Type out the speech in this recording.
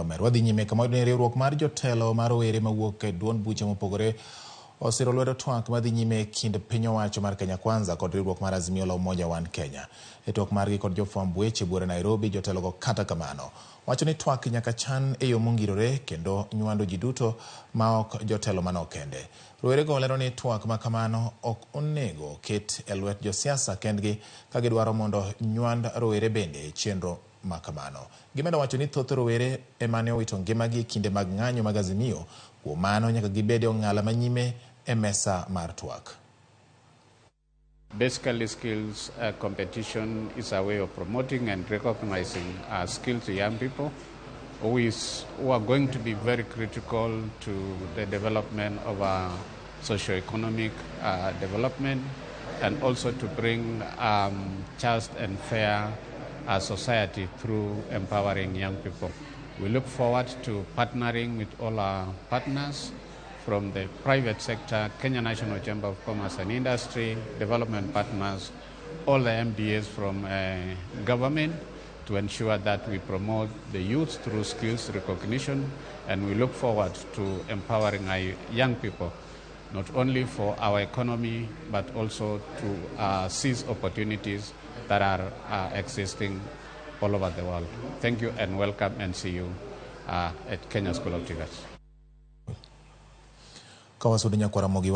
omer. Wadhi nyime kama riwruok mar jotelo mar Rowere mawuok e duond buche mopogore osiro lwedo twak madhi nyime kind piny owacho mar Kenya Kwanza kod riwruok mar Azimio la Umoja One Kenya. E twak margi kod jofwamb weche buore Nairobi, jotelogo kata kamano wacho ni twak nyaka chan e yo mongirore kendo nywando ji duto ma ok jotelo manok kende. Rowere go lero ni twak ma kamano ok onego ket e lwet josiasa kendgi ka gidwaro mondo nywand rowere bende chenro ma kamano. Gimedo wacho ni thoth rowere emane owito ngimagi kinde mag ng'anyo mag Azimio, kuom mano nyaka gibede ong'ala manyime e mesa mar twak. Basically, skills competition is a way of promoting and recognizing skills to young people who are going to be very critical to the development of our socio-economic development, and also to bring just and fair society through empowering young people. We look forward to partnering with all our partners from the private sector, Kenya National Chamber of Commerce and Industry, development partners, all the MDAs from government, to ensure that we promote the youth through skills recognition, and we look forward to empowering our young people, not only for our economy, but also to seize opportunities that are existing all over the world. Thank you and welcome, and see you at Kenya School of Tigers. Ramogi